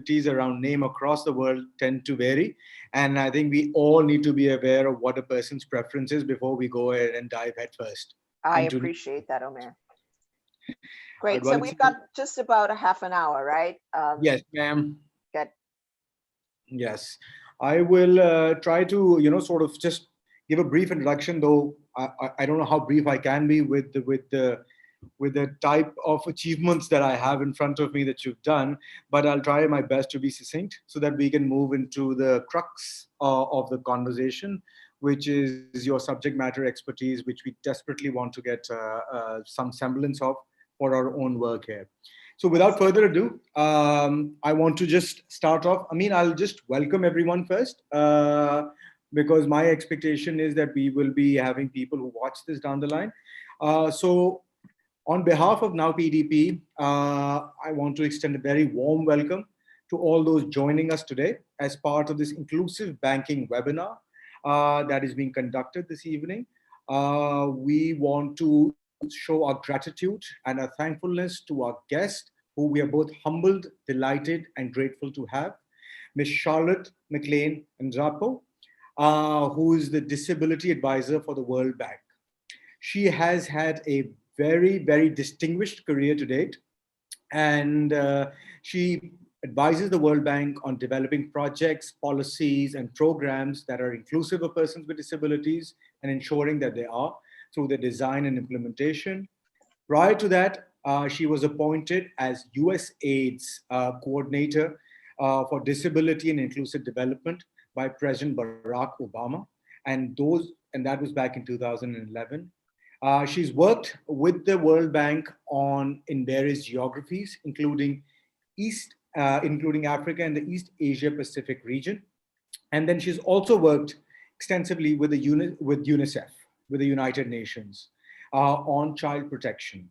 sensitivities around name across the world tend to vary. And I think we all need to be aware of what a person's preference is before we go ahead and dive headfirst I into. appreciate that, Omer. All right, Great. well, So we've got just about a half an hour, right? Yes, ma'am. Good. Yes, I will try to, sort of just give a brief introduction, though I don't know how brief I can be with the type of achievements that I have in front of me that you've done, but I'll try my best to be succinct so that we can move into the crux of the conversation, which is your subject matter expertise, which we desperately want to get some semblance of for our own work here. So, without further ado, I want to just start off. I mean, I'll just welcome everyone first, because my expectation is that we will be having people who watch this down the line. So, on behalf of Now PDP, I want to extend a very warm welcome to all those joining us today as part of this inclusive banking webinar that is being conducted this evening. We want to show our gratitude and our thankfulness to our guest, who we are both humbled, delighted, and grateful to have, Ms. Charlotte Mclean and who is the Disability Advisor for the World Bank. She has had a very, very distinguished career to date, and she advises the World Bank on developing projects, policies, and programs that are inclusive of persons with disabilities and ensuring that they are through the design and implementation. Prior to that, she was appointed as USAID's coordinator for disability and inclusive development by President Barack Obama, and that was back in 2011. She's worked with the World Bank in various geographies, including Africa and the East Asia Pacific region. And then she's also worked extensively with UNICEF, with the United Nations, on child protection.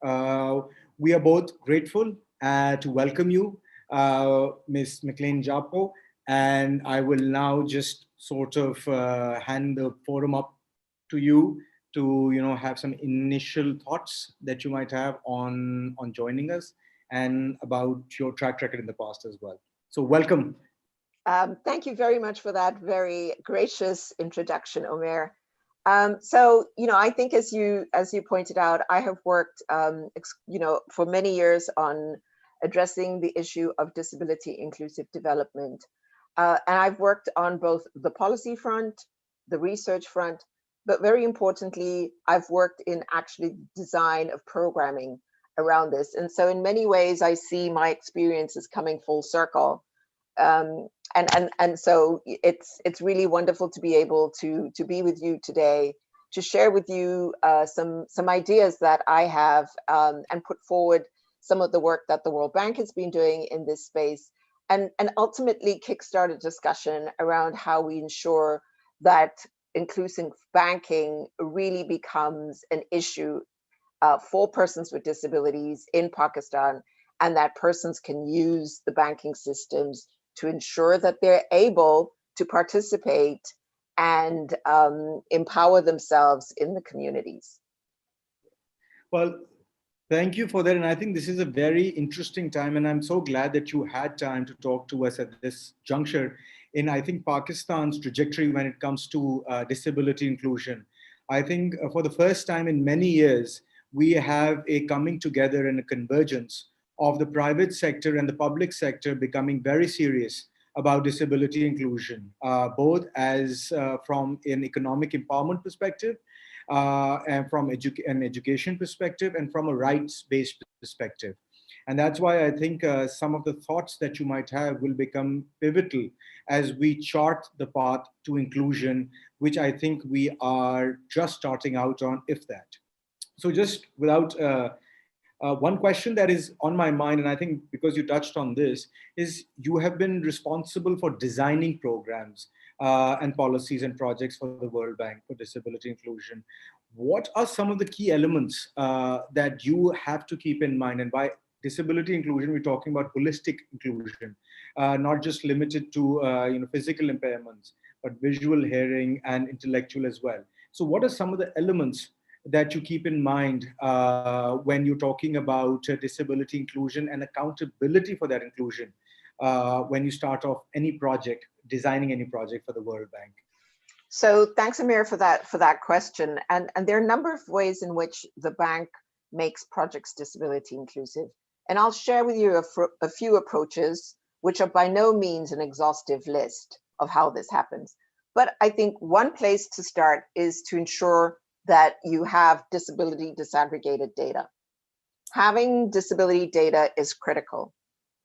Uh, we are both grateful to welcome you, Ms. McLean Japo, and I will now just sort of hand the forum up to you to have some initial thoughts that you might have on joining us and about your track record in the past as well. So welcome. Thank you very much for that very gracious introduction, Omer. So, I think as you pointed out, I have worked, for many years on addressing the issue of disability inclusive development. And I've worked on both the policy front, the research front, but very importantly, I've worked in actually design of programming around this. And so in many ways, I see my experiences coming full circle. And so it's really wonderful to be able to be with you today, to share with you some ideas that I have, and put forward some of the work that the World Bank has been doing in this space, and ultimately kickstart a discussion around how we ensure that inclusive banking really becomes an issue for persons with disabilities in Pakistan, and that persons can use the banking systems to ensure that they're able to participate and empower themselves in the communities. Well, thank you for that. And I think this is a very interesting time. And I'm so glad that you had time to talk to us at this juncture in, I think, Pakistan's trajectory when it comes to disability inclusion. I think for the first time in many years, we have a coming together and a convergence of the private sector and the public sector becoming very serious about disability inclusion, both as from an economic empowerment perspective, and from an education perspective, and from a rights-based perspective. And that's why I think some of the thoughts that you might have will become pivotal as we chart the path to inclusion, which I think we are just starting out on, if that. So just without one question that is on my mind, and I think because you touched on this, is you have been responsible for designing programs and policies and projects for the World Bank for disability inclusion. What are some of the key elements that you have to keep in mind? And by disability inclusion, we're talking about holistic inclusion, not just limited to physical impairments, but visual, hearing, and intellectual as well. So what are some of the elements that you keep in mind when you're talking about disability inclusion and accountability for that inclusion when you start off any project, designing any project for the World Bank? So thanks, Amir, for that question. And there are a number of ways in which the bank makes projects disability inclusive. And I'll share with you a few approaches, which are by no means an exhaustive list of how this happens. But I think one place to start is to ensure that you have disability disaggregated data. Having disability data is critical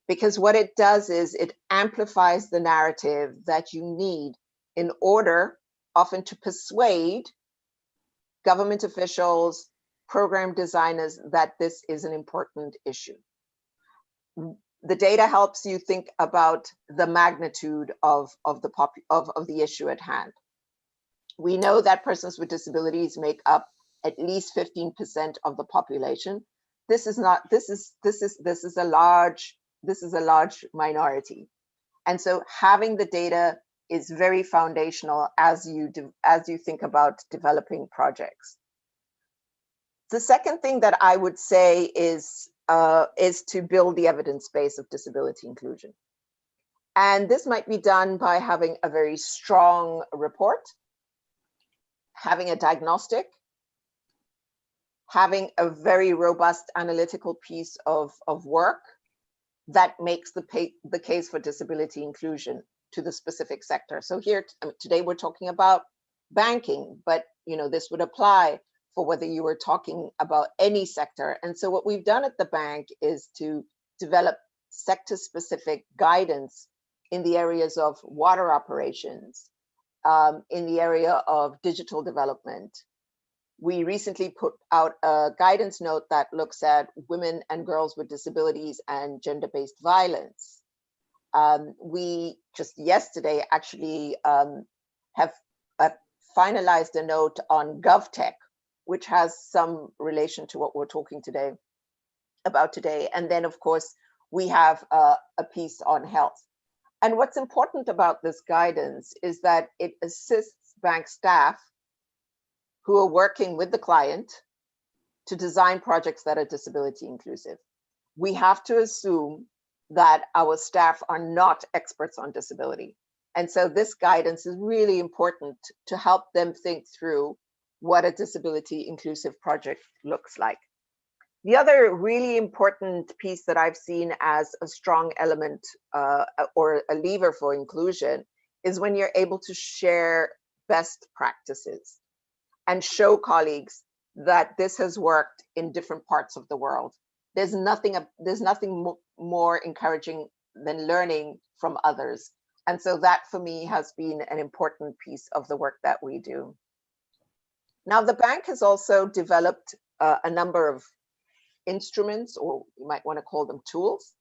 because what it does is it amplifies the narrative that you need in order often to persuade government officials, program designers that this is an important issue. The data helps you think about the magnitude of the issue at hand. We know that persons with disabilities make up at least 15% of the population. This is a large minority. And so having the data is very foundational as you think about developing projects. The second thing that I would say is to build the evidence base of disability inclusion. And this might be done by having a very strong report, having a diagnostic, having a very robust analytical piece of work that makes the case for disability inclusion to the specific sector. So here today we're talking about banking, but this would apply for whether you were talking about any sector. And so what we've done at the bank is to develop sector-specific guidance in the areas of water operations, in the area of digital development. We recently put out a guidance note that looks at women and girls with disabilities and gender-based violence. We just yesterday actually have finalized a note on GovTech, which has some relation to what we're talking about today. And then, of course, we have a piece on health. And what's important about this guidance is that it assists bank staff who are working with the client to design projects that are disability inclusive. We have to assume that our staff are not experts on disability. And so this guidance is really important to help them think through what a disability inclusive project looks like. The other really important piece that I've seen as a strong element or a lever for inclusion is when you're able to share best practices and show colleagues that this has worked in different parts of the world. There's nothing more encouraging than learning from others. And so that for me has been an important piece of the work that we do. Now, the bank has also developed a number of instruments, or you might want to call them tools,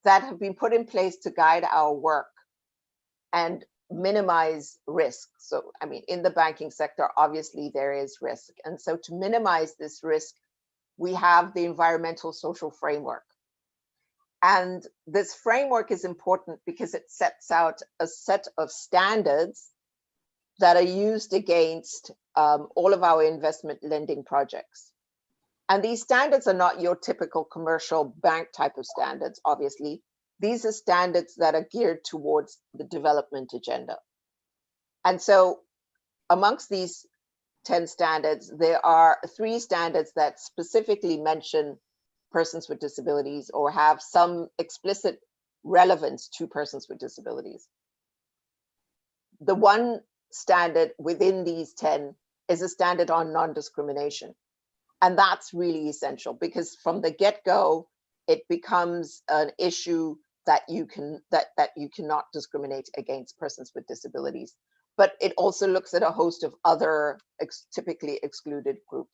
that have been put in place to guide our work and minimize risk. So, I mean, in the banking sector, obviously there is risk. And so to minimize this risk, we have the environmental social framework. And this framework is important because it sets out a set of standards that are used against all of our investment lending projects. And these standards are not your typical commercial bank type of standards, obviously. These are standards that are geared towards the development agenda. And so amongst these 10 standards, there are 3 standards that specifically mention persons with disabilities or have some explicit relevance to persons with disabilities. The one standard within these 10 is a standard on non-discrimination. And that's really essential because from the get-go, it becomes an issue that you cannot discriminate against persons with disabilities. But it also looks at a host of other typically excluded groups.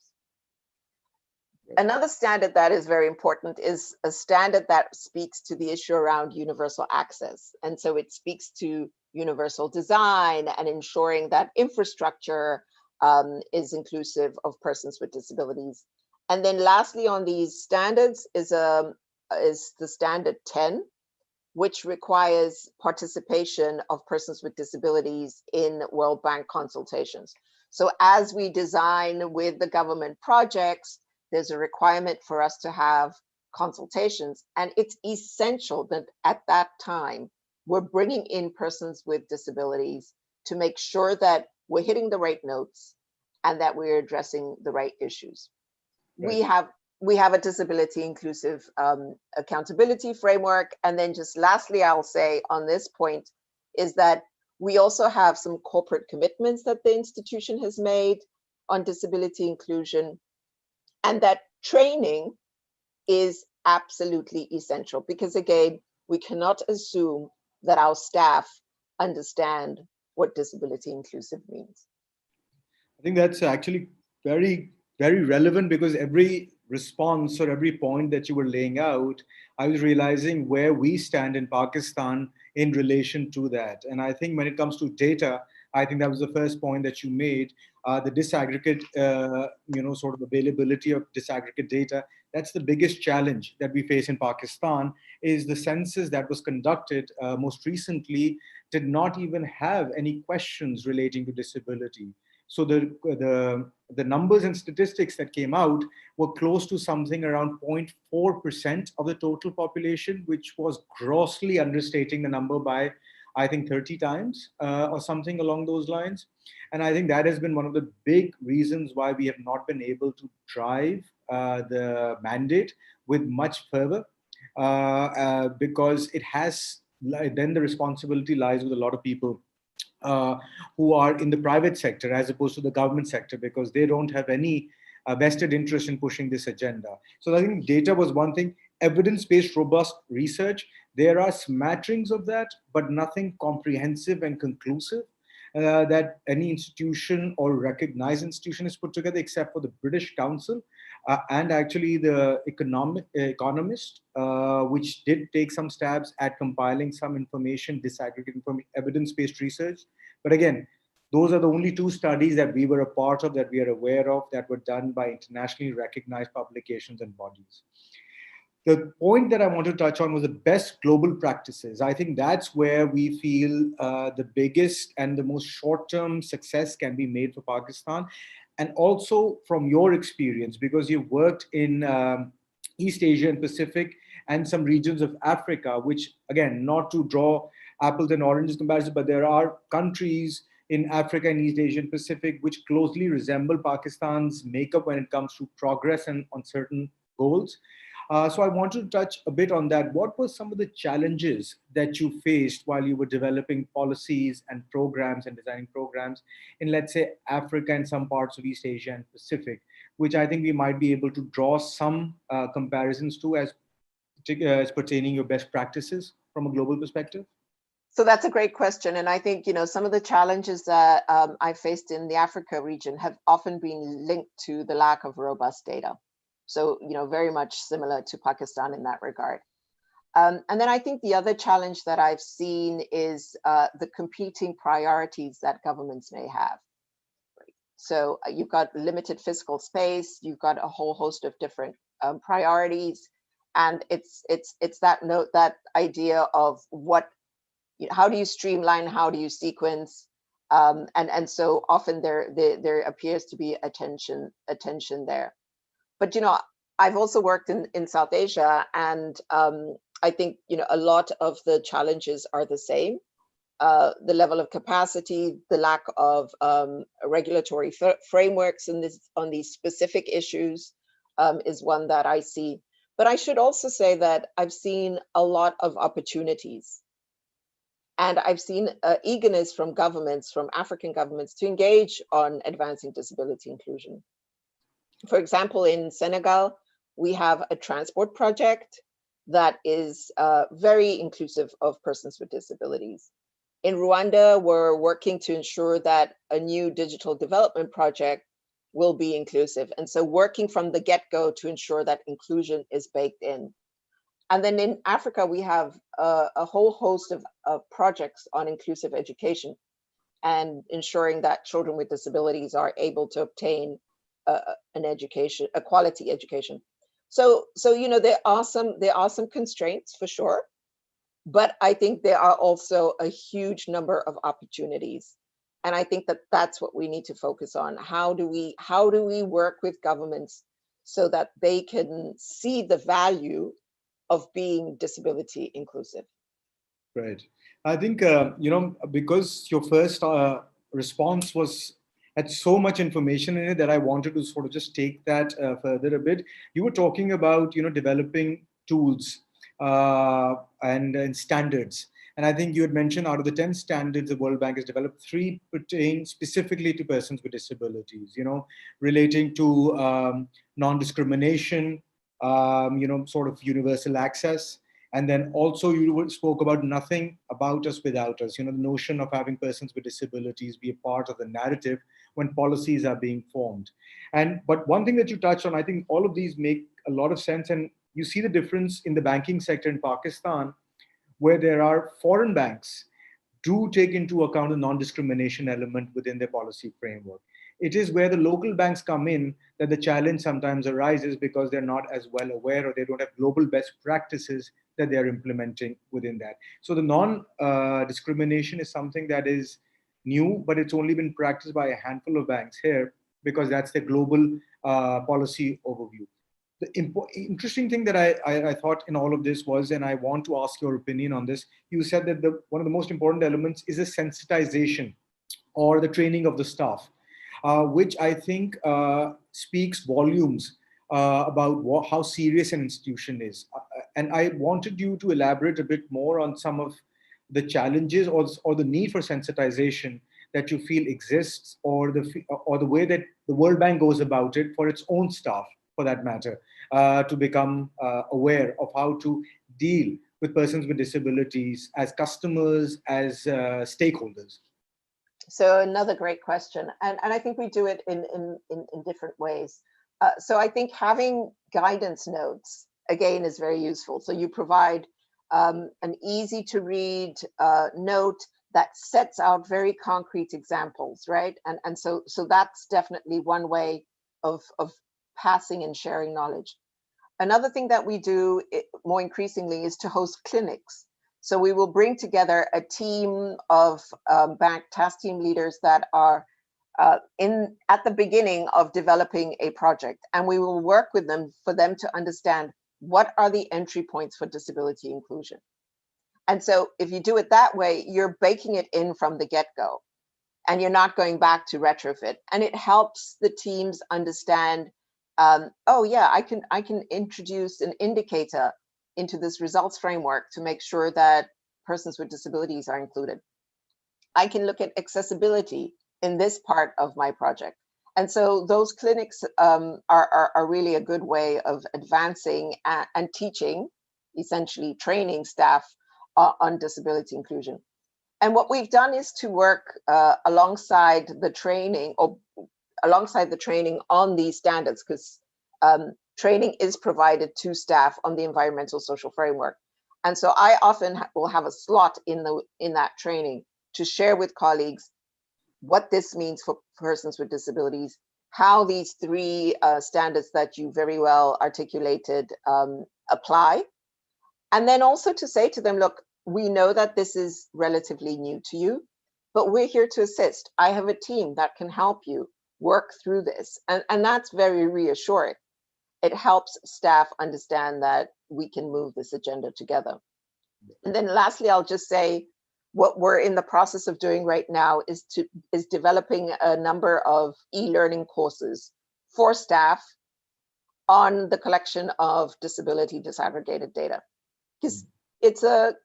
Another standard that is very important is a standard that speaks to the issue around universal access. And so it speaks to universal design and ensuring that infrastructure is inclusive of persons with disabilities. And then lastly on these standards is the standard 10, which requires participation of persons with disabilities in World Bank consultations. So as we design with the government projects, there's a requirement for us to have consultations. And it's essential that at that time, we're bringing in persons with disabilities to make sure that we're hitting the right notes and that we're addressing the right issues. Right. We have a disability inclusive accountability framework. And then just lastly, I'll say on this point is that we also have some corporate commitments that the institution has made on disability inclusion, and that training is absolutely essential, because again, we cannot assume that our staff understand what disability inclusive means. I think that's actually very, very relevant, because every response or every point that you were laying out, I was realizing where we stand in Pakistan in relation to that. And I think when it comes to data, I think that was the first point that you made. The disaggregate, sort of availability of disaggregate data. That's the biggest challenge that we face in Pakistan. Is the census that was conducted most recently did not even have any questions relating to disability. So the numbers and statistics that came out were close to something around 0.4% of the total population, which was grossly understating the number by, I think, 30 times or something along those lines. And I think that has been one of the big reasons why we have not been able to drive the mandate with much fervor, because it has, then the responsibility lies with a lot of people uh, who are in the private sector as opposed to the government sector, because they don't have any vested interest in pushing this agenda. So I think data was one thing. Evidence-based, robust research, there are smatterings of that, but nothing comprehensive and conclusive that any institution or recognized institution has put together, except for the British Council and actually the Economist, which did take some stabs at compiling some information, disaggregating from evidence-based research. But again, those are the only two studies that we were a part of, that we are aware of, that were done by internationally recognized publications and bodies. The point that I want to touch on was the best global practices. I think that's where we feel the biggest and the most short-term success can be made for Pakistan. And also from your experience, because you've worked in East Asia and Pacific and some regions of Africa, which, again, not to draw apples and oranges comparison, but there are countries in Africa and East Asia and Pacific which closely resemble Pakistan's makeup when it comes to progress and on certain goals. So I wanted to touch a bit on that. What were some of the challenges that you faced while you were developing policies and programs and designing programs in, let's say, Africa and some parts of East Asia and Pacific, which I think we might be able to draw some comparisons to as pertaining your best practices from a global perspective? So that's a great question. And I think, some of the challenges that I faced in the Africa region have often been linked to the lack of robust data. So, very much similar to Pakistan in that regard. And then I think the other challenge that I've seen is the competing priorities that governments may have. So you've got limited fiscal space, you've got a whole host of different priorities, and it's that idea of how do you streamline, how do you sequence, and so often there appears to be attention there. But I've also worked in South Asia, and I think a lot of the challenges are the same. The level of capacity, the lack of regulatory frameworks on these specific issues is one that I see. But I should also say that I've seen a lot of opportunities. And I've seen eagerness from governments, from African governments, to engage on advancing disability inclusion. For example, in Senegal, we have a transport project that is very inclusive of persons with disabilities. In Rwanda, we're working to ensure that a new digital development project will be inclusive. And so working from the get-go to ensure that inclusion is baked in. And then in Africa, we have a whole host of projects on inclusive education and ensuring that children with disabilities are able to obtain an education, a quality education. So there are some constraints for sure, but I think there are also a huge number of opportunities. And I think that that's what we need to focus on. How do we work with governments so that they can see the value of being disability inclusive. Right. I think, because your first response had so much information in it that I wanted to sort of just take that further a bit. You were talking about, developing tools and standards. And I think you had mentioned out of the 10 standards the World Bank has developed, three pertain specifically to persons with disabilities, relating to non-discrimination, sort of universal access, and then also you spoke about nothing about us without us, the notion of having persons with disabilities be a part of the narrative when policies are being formed. But one thing that you touched on, I think all of these make a lot of sense. And you see the difference in the banking sector in Pakistan, where there are foreign banks do take into account the non-discrimination element within their policy framework. It is where the local banks come in that the challenge sometimes arises, because they're not as well aware, or they don't have global best practices that they're implementing within that. So the non-discrimination is something that is new, but it's only been practiced by a handful of banks here, because that's the global policy overview. The interesting thing that I thought in all of this was, and I want to ask your opinion on this, you said that one of the most important elements is a sensitization or the training of the staff, which I think speaks volumes about how serious an institution is. And I wanted you to elaborate a bit more on some of the challenges, or the need for sensitization that you feel exists, or the way that the World Bank goes about it for its own staff, for that matter, to become aware of how to deal with persons with disabilities as customers, as stakeholders. So another great question. And I think we do it in different ways. So I think having guidance notes, again, is very useful. So you provide an easy to read note that sets out very concrete examples, right? And so that's definitely one way of passing and sharing knowledge. Another thing that we do more increasingly is to host clinics. So we will bring together a team of bank task team leaders that are at the beginning of developing a project, and we will work with them for them to understand what are the entry points for disability inclusion. And so if you do it that way, you're baking it in from the get-go, and you're not going back to retrofit. And it helps the teams understand, oh yeah, I can introduce an indicator into this results framework to make sure that persons with disabilities are included. I can look at accessibility in this part of my project. And so those clinics are really a good way of advancing and teaching, essentially training staff on disability inclusion. And what we've done is to work alongside the training on these standards, because training is provided to staff on the environmental social framework. And so I often will have a slot in that training to share with colleagues what this means for persons with disabilities, how these three standards that you very well articulated apply. And then also to say to them, look, we know that this is relatively new to you, but we're here to assist. I have a team that can help you work through this. And that's very reassuring. It helps staff understand that we can move this agenda together. And then lastly, I'll just say what we're in the process of doing right now is developing a number of e-learning courses for staff on the collection of disability disaggregated data, because it's a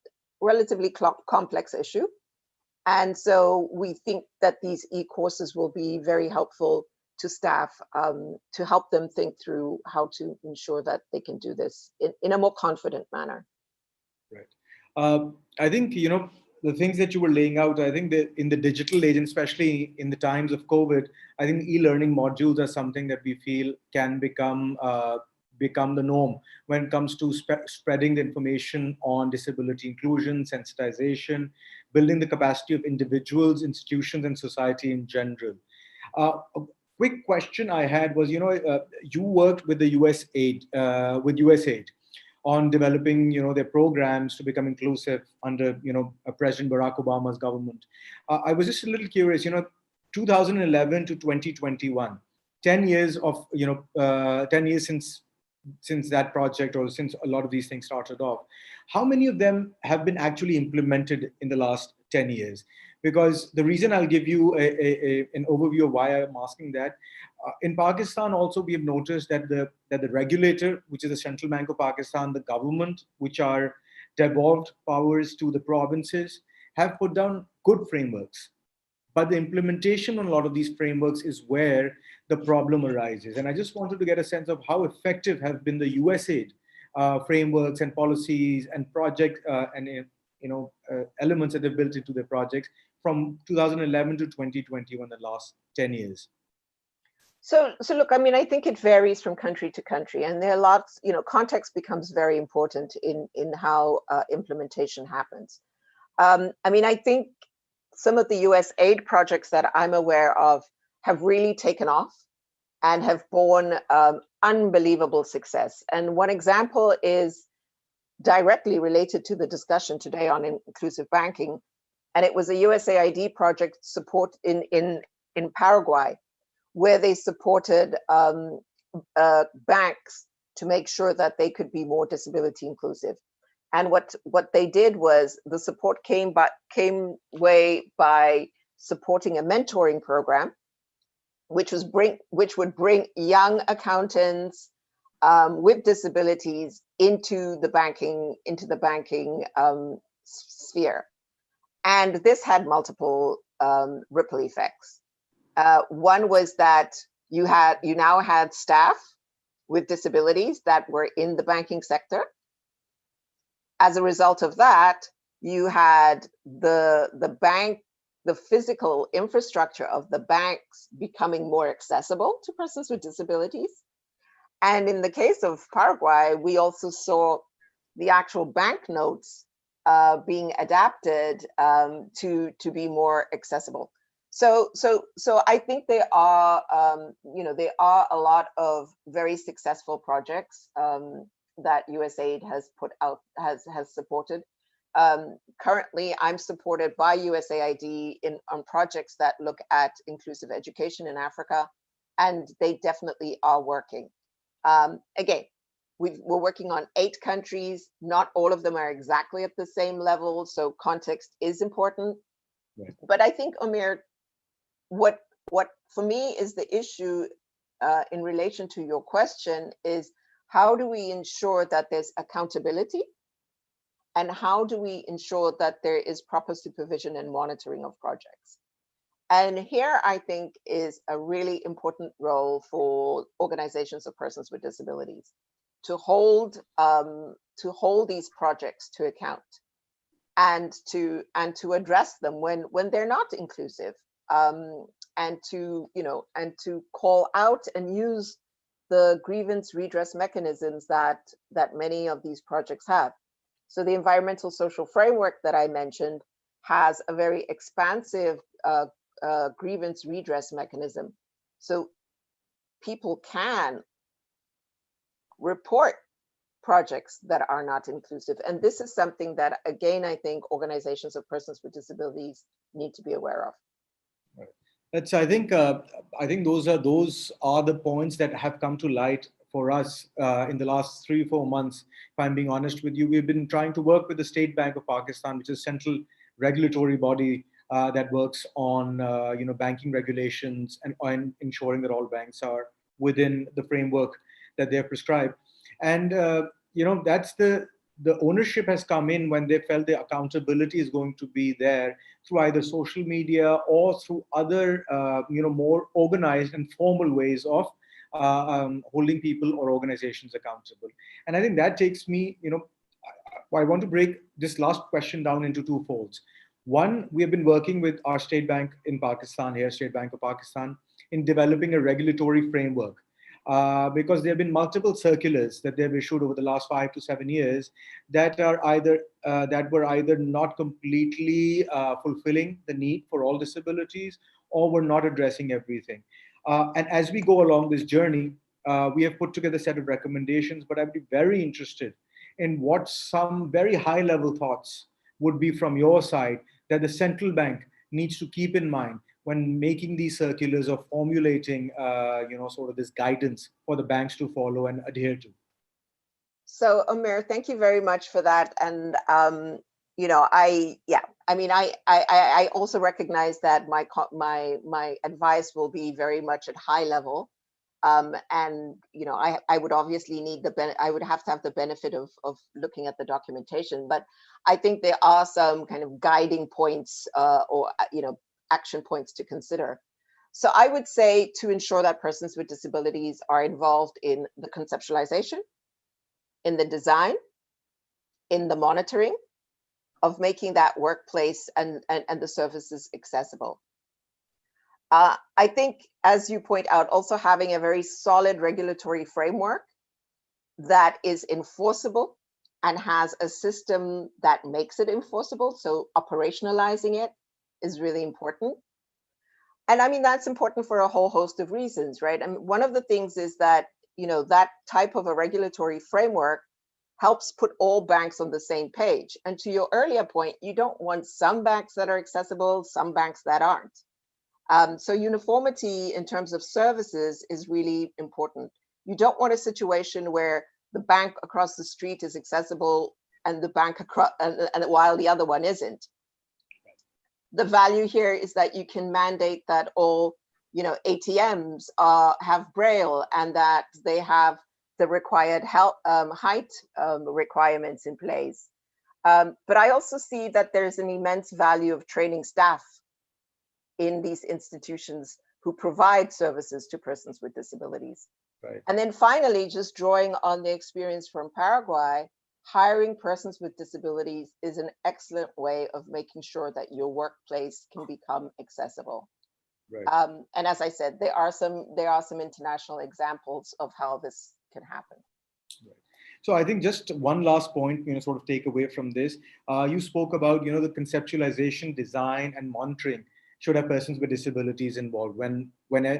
relatively complex issue. And so we think that these e-courses will be very helpful to staff to help them think through how to ensure that they can do this in a more confident manner. Right. I think, the things that you were laying out, I think that in the digital age, and especially in the times of COVID, I think e-learning modules are something that we feel can become the norm when it comes to spreading the information on disability inclusion, sensitization, building the capacity of individuals, institutions, and society in general. A quick question I had was, you worked with the USAID on developing, their programs to become inclusive under, President Barack Obama's government. I was just a little curious, 2011 to 2021, 10 years of 10 years since that project, or since a lot of these things started off, how many of them have been actually implemented in the last 10 years? Because the reason, I'll give you an overview of why I'm asking that. In Pakistan also, we have noticed that the regulator, which is the Central Bank of Pakistan, the government, which are devolved powers to the provinces, have put down good frameworks, but the implementation on a lot of these frameworks is where the problem arises. And I just wanted to get a sense of how effective have been the USAID frameworks and policies and project and elements that they've built into their projects from 2011 to 2021, the last 10 years. So look, I mean, I think it varies from country to country, and there are lots, context becomes very important in how implementation happens. I mean, I think some of the US aid projects that I'm aware of have really taken off and have borne unbelievable success. And one example is directly related to the discussion today on inclusive banking, and it was a USAID project support in Paraguay, where they supported banks to make sure that they could be more disability inclusive. And what they did was, the support came way by supporting a mentoring program, which would bring young accountants with disabilities into the banking sphere. And this had multiple ripple effects. One was that you now had staff with disabilities that were in the banking sector. As a result of that, you had the physical infrastructure of the banks becoming more accessible to persons with disabilities. And in the case of Paraguay, we also saw the actual banknotes being adapted to be more accessible. So I think there are a lot of very successful projects that USAID has put out, has supported. Currently, I'm supported by USAID on projects that look at inclusive education in Africa, and they definitely are working. Again, we're working on 8 countries. Not all of them are exactly at the same level, so context is important. Right. But I think, Omer, what for me is the issue in relation to your question is, how do we ensure that there's accountability? And how do we ensure that there is proper supervision and monitoring of projects? And here, I think, is a really important role for organizations of persons with disabilities to hold these projects to account, and to address them when they're not inclusive, and to call out and use the grievance redress mechanisms that many of these projects have. So the environmental social framework that I mentioned has a very expansive grievance redress mechanism. So people can report projects that are not inclusive. And this is something that, again, I think organizations of persons with disabilities need to be aware of. Right. I think those are the points that have come to light for us in the last 3-4 months. If I'm being honest with you, we've been trying to work with the State Bank of Pakistan, which is a central regulatory body that works on banking regulations and on ensuring that all banks are within the framework that they're prescribed. And that's the ownership has come in when they felt the accountability is going to be there through either social media or through other more organized and formal ways of holding people or organizations accountable. And I think that takes me, I want to break this last question down into 2 folds. One, we have been working with our state bank in Pakistan here, State Bank of Pakistan, in developing a regulatory framework. Because there have been multiple circulars that they've issued over the last 5 to 7 years that are were either not completely fulfilling the need for all disabilities, or were not addressing everything. And as we go along this journey, we have put together a set of recommendations. But I'd be very interested in what some very high level thoughts would be from your side that the central bank needs to keep in mind when making these circulars or formulating, sort of this guidance for the banks to follow and adhere to? So, Omer, thank you very much for that. And I also recognize that my advice will be very much at high level. And I would obviously need I would have to have the benefit of looking at the documentation, but I think there are some kind of guiding points or action points to consider. So I would say to ensure that persons with disabilities are involved in the conceptualization, in the design, in the monitoring of making that workplace and the services accessible. I think, as you point out, also having a very solid regulatory framework that is enforceable and has a system that makes it enforceable. So operationalizing it is really important. And I mean, that's important for a whole host of reasons, right? I mean, one of the things is that, that type of a regulatory framework helps put all banks on the same page. And to your earlier point, you don't want some banks that are accessible, some banks that aren't. So uniformity in terms of services is really important. You don't want a situation where the bank across the street is accessible and the bank across, and while the other one isn't. The value here is that you can mandate that all, ATMs have Braille and that they have the required height requirements in place. But I also see that there's an immense value of training staff in these institutions who provide services to persons with disabilities. Right. And then finally, just drawing on the experience from Paraguay, hiring persons with disabilities is an excellent way of making sure that your workplace can become accessible. Right. And as I said, there are some international examples of how this can happen. Right. So I think just one last point, sort of take away from this. You spoke about, the conceptualization, design, and monitoring should have persons with disabilities involved when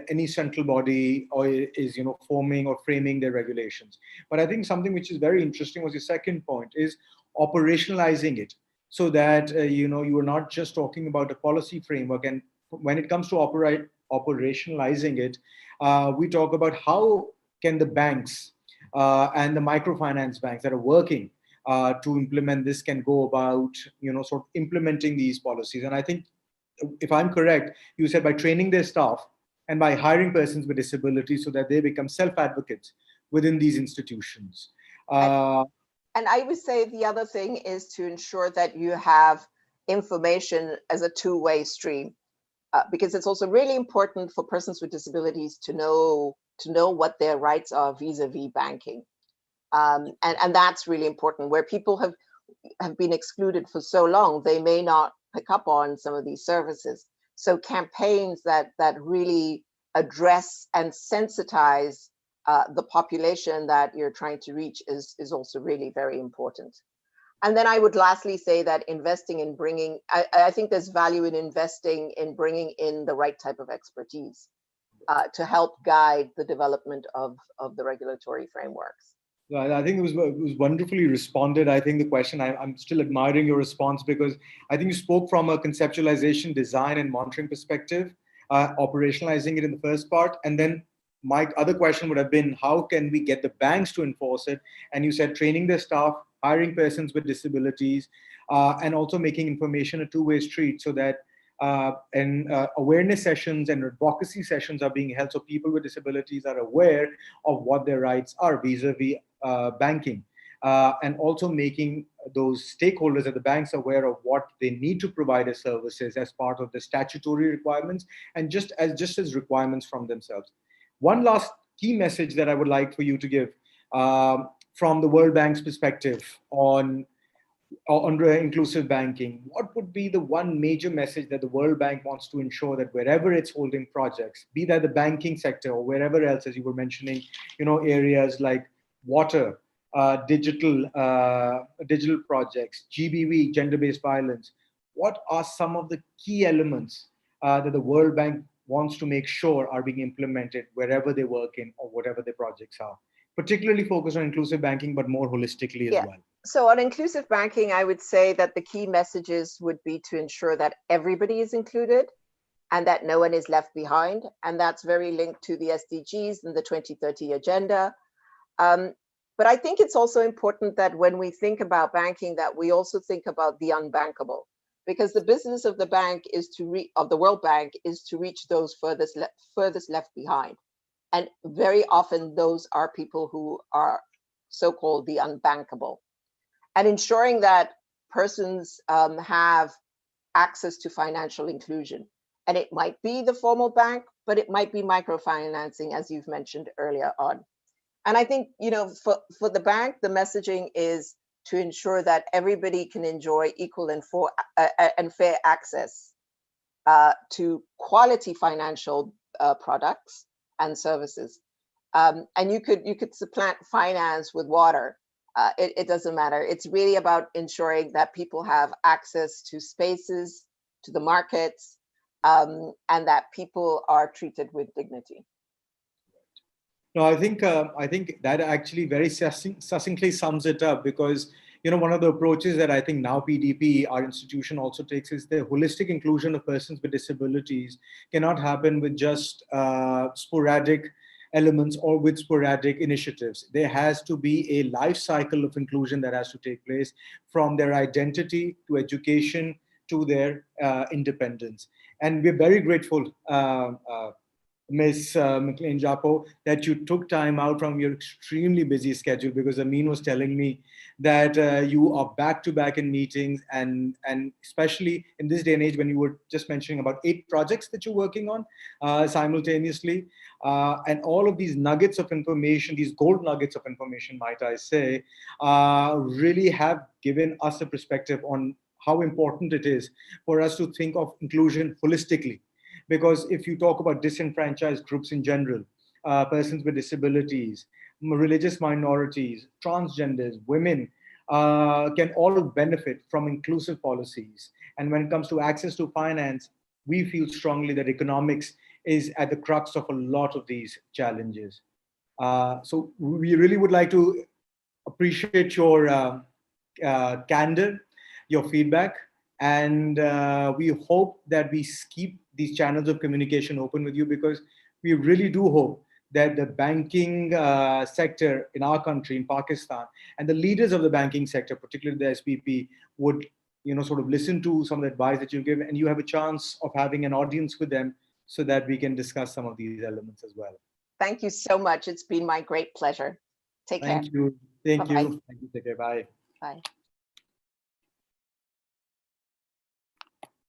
any central body or is forming or framing their regulations. But I think something which is very interesting was your second point is operationalizing it, so that you are not just talking about a policy framework. And when it comes to operationalizing it, we talk about how can the banks and the microfinance banks that are working to implement this can go about sort of implementing these policies. And I think, if I'm correct, you said by training their staff and by hiring persons with disabilities so that they become self-advocates within these institutions. And I would say the other thing is to ensure that you have information as a two-way stream, because it's also really important for persons with disabilities to know what their rights are vis-a-vis banking. And that's really important. Where people have been excluded for so long, they may not pick up on some of these services. So campaigns that really address and sensitize the population that you're trying to reach is also really very important. And then I would lastly say that investing in bringing, I think there's value in investing in bringing in the right type of expertise to help guide the development of the regulatory frameworks. I think it was wonderfully responded. I think the question, I'm still admiring your response, because I think you spoke from a conceptualization, design, and monitoring perspective, operationalizing it in the first part. And then my other question would have been, how can we get the banks to enforce it? And you said training their staff, hiring persons with disabilities, and also making information a two-way street, so that awareness sessions and advocacy sessions are being held, so people with disabilities are aware of what their rights are vis-a-vis banking, and also making those stakeholders at the banks aware of what they need to provide as services as part of the statutory requirements and just as requirements from themselves. One last key message that I would like for you to give from the World Bank's perspective on inclusive banking, what would be the one major message that the World Bank wants to ensure that wherever it's holding projects, be that the banking sector or wherever else, as you were mentioning, areas like water, digital projects, GBV, gender-based violence, what are some of the key elements that the World Bank wants to make sure are being implemented wherever they work in or whatever their projects are, particularly focused on inclusive banking, but more holistically as well? So on inclusive banking, I would say that the key messages would be to ensure that everybody is included, and that no one is left behind. And that's very linked to the SDGs and the 2030 agenda. But I think it's also important that when we think about banking, that we also think about the unbankable, because the business of the bank is of the World Bank is to reach those furthest left behind. And very often those are people who are so-called the unbankable. And ensuring that persons have access to financial inclusion. And it might be the formal bank, but it might be microfinancing, as you've mentioned earlier on. And I think, for the bank, the messaging is to ensure that everybody can enjoy equal and fair access to quality financial products and services. And you could supplant finance with water. It doesn't matter. It's really about ensuring that people have access to spaces, to the markets, and that people are treated with dignity. No, I think that actually very succinctly sums it up, because one of the approaches that I think now PDP, our institution, also takes is the holistic inclusion of persons with disabilities cannot happen with just sporadic elements or with sporadic initiatives. There has to be a life cycle of inclusion that has to take place, from their identity to education to their independence. And we're very grateful, Ms. Mclean, that you took time out from your extremely busy schedule, because Amin was telling me that you are back to back in meetings, and especially in this day and age when you were just mentioning about 8 projects that you're working on simultaneously. And all of these nuggets of information, these gold nuggets of information, might I say, really have given us a perspective on how important it is for us to think of inclusion holistically. Because if you talk about disenfranchised groups in general, persons with disabilities, religious minorities, transgenders, women, can all benefit from inclusive policies. And when it comes to access to finance, we feel strongly that economics is at the crux of a lot of these challenges. So we really would like to appreciate your candor, your feedback, and we hope that we keep these channels of communication open with you, because we really do hope that the banking sector in our country, in Pakistan, and the leaders of the banking sector, particularly the SPP, would sort of listen to some of the advice that you give, and you have a chance of having an audience with them so that we can discuss some of these elements as well. Thank you so much. It's been my great pleasure. Take care. Thank you. Thank Bye-bye. you. Thank you. Take care. Bye. Bye.